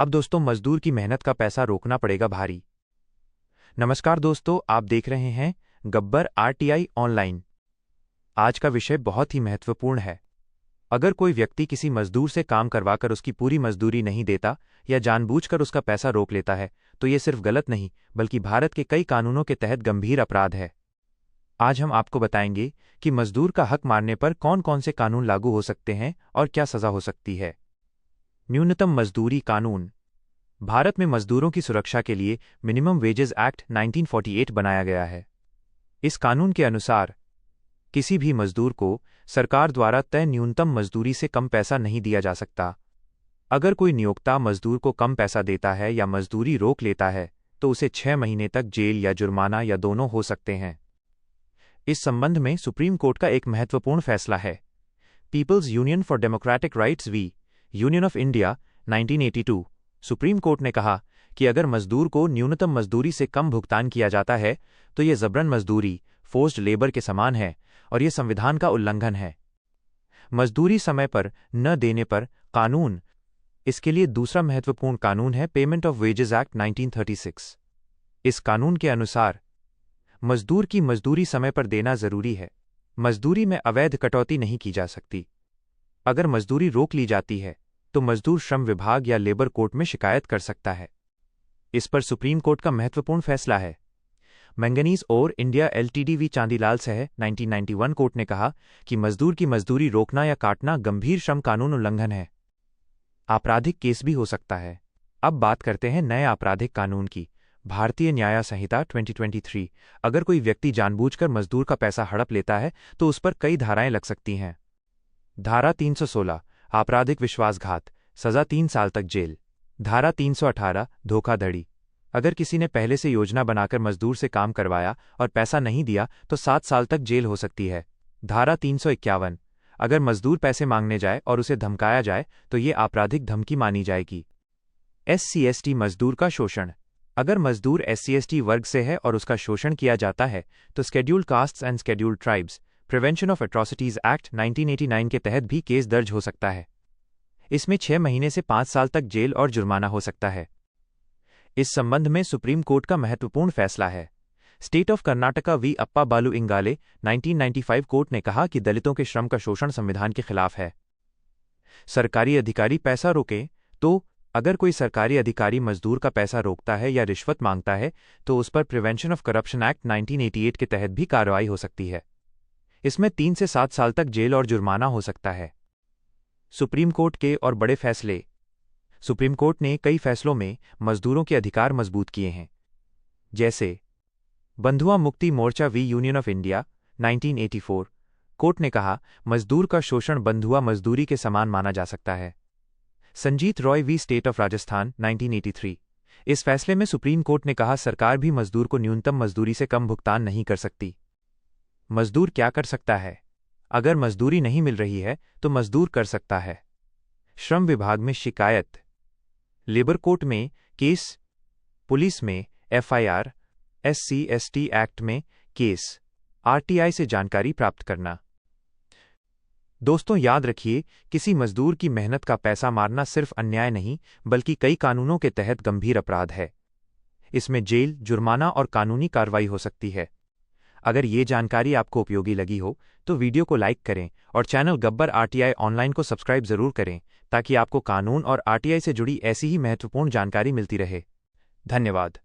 अब दोस्तों मजदूर की मेहनत का पैसा रोकना पड़ेगा भारी। नमस्कार दोस्तों, आप देख रहे हैं गब्बर आरटीआई ऑनलाइन। आज का विषय बहुत ही महत्वपूर्ण है। अगर कोई व्यक्ति किसी मजदूर से काम करवाकर उसकी पूरी मजदूरी नहीं देता या जानबूझकर उसका पैसा रोक लेता है तो ये सिर्फ गलत नहीं बल्कि भारत के कई कानूनों के तहत गंभीर अपराध है। आज हम आपको बताएंगे कि मजदूर का हक मारने पर कौन कौन से कानून लागू हो सकते हैं और क्या सजा हो सकती है। न्यूनतम मजदूरी कानून। भारत में मजदूरों की सुरक्षा के लिए मिनिमम वेजेस एक्ट 1948 बनाया गया है। इस कानून के अनुसार किसी भी मजदूर को सरकार द्वारा तय न्यूनतम मजदूरी से कम पैसा नहीं दिया जा सकता। अगर कोई नियोक्ता मजदूर को कम पैसा देता है या मजदूरी रोक लेता है तो उसे 6 महीने तक जेल या जुर्माना या दोनों हो सकते हैं। इस संबंध में सुप्रीम कोर्ट का एक महत्वपूर्ण फैसला है। People's Union for Democratic Rights v union of India 1982। Supreme Court ने कहा कि अगर मजदूर को न्यूनतम मजदूरी से कम भुगतान किया जाता है तो ये जबरन मजदूरी, फोर्स्ड लेबर के समान है और ये संविधान का उल्लंघन है। मजदूरी समय पर न देने पर कानून। इसके लिए दूसरा महत्वपूर्ण कानून है पेमेंट ऑफ वेजेस एक्ट 1936। इस कानून के अनुसार मजदूर की मजदूरी समय पर देना जरूरी है। मजदूरी में अवैध कटौती नहीं की जा सकती। अगर मजदूरी रोक ली जाती है तो मजदूर श्रम विभाग या लेबर कोर्ट में शिकायत कर सकता है। इस पर सुप्रीम कोर्ट का महत्वपूर्ण फैसला है। मैंगनीज और इंडिया एलटीडी वी चांदीलाल सह 1991 कोर्ट ने कहा कि मजदूर की मजदूरी रोकना या काटना गंभीर श्रम कानून उल्लंघन है। आपराधिक केस भी हो सकता है। अब बात करते हैं नए आपराधिक कानून की। भारतीय न्याय संहिता 2023। अगर कोई व्यक्ति जानबूझकर मजदूर का पैसा हड़प लेता है तो उस पर कई धाराएं लग सकती हैं। धारा 316 आपराधिक विश्वासघात, सजा 3 साल तक जेल। धारा 318 धोखाधड़ी। अगर किसी ने पहले से योजना बनाकर मजदूर से काम करवाया और पैसा नहीं दिया तो 7 साल तक जेल हो सकती है। धारा 351 अगर मजदूर पैसे मांगने जाए और उसे धमकाया जाए तो ये आपराधिक धमकी मानी जाएगी। SC/ST मजदूर का शोषण। अगर मजदूर SC/ST वर्ग से है और उसका शोषण किया जाता है तो scheduled castes and scheduled tribes prevention of atrocities act 1989 के तहत भी केस दर्ज हो सकता है। इसमें 6 महीने से 5 साल तक जेल और जुर्माना हो सकता है। इस संबंध में सुप्रीम कोर्ट का महत्वपूर्ण फैसला है। स्टेट ऑफ कर्नाटका वी अप्पा बालू इंगाले 1995 कोर्ट ने कहा कि दलितों के श्रम का शोषण संविधान के खिलाफ है। सरकारी अधिकारी पैसा रोके तो अगर कोई सरकारी अधिकारी मजदूर का पैसा रोकता है या रिश्वत मांगता है तो उस पर प्रिवेंशन ऑफ करप्शन एक्ट 1988 के तहत भी कार्रवाई हो सकती है। इसमें 3 से 7 साल तक जेल और जुर्माना हो सकता है। सुप्रीम कोर्ट के और बड़े फैसले। सुप्रीम कोर्ट ने कई फैसलों में मजदूरों के अधिकार मजबूत किए हैं। जैसे Bandhua Mukti Morcha v union of India 1984। Court ने कहा मजदूर का शोषण बंधुआ मजदूरी के समान माना जा सकता है। Sanjit Roy v State of Rajasthan 1983। इस फैसले में सुप्रीम कोर्ट ने कहा सरकार भी मजदूर को न्यूनतम मजदूरी से कम भुगतान नहीं कर सकती। मजदूर क्या कर सकता है? अगर मजदूरी नहीं मिल रही है तो मजदूर कर सकता है श्रम विभाग में शिकायत, लेबर कोर्ट में केस, पुलिस में FIR, SC/ST एक्ट में केस, RTI से जानकारी प्राप्त करना। दोस्तों याद रखिए, किसी मजदूर की मेहनत का पैसा मारना सिर्फ अन्याय नहीं बल्कि कई कानूनों के तहत गंभीर अपराध है। इसमें जेल, जुर्माना और कानूनी कार्रवाई हो सकती है। अगर ये जानकारी आपको उपयोगी लगी हो तो वीडियो को लाइक करें और चैनल गब्बर आरटीआई ऑनलाइन को सब्सक्राइब जरूर करें ताकि आपको कानून और RTI से जुड़ी ऐसी ही महत्वपूर्ण जानकारी मिलती रहे। धन्यवाद।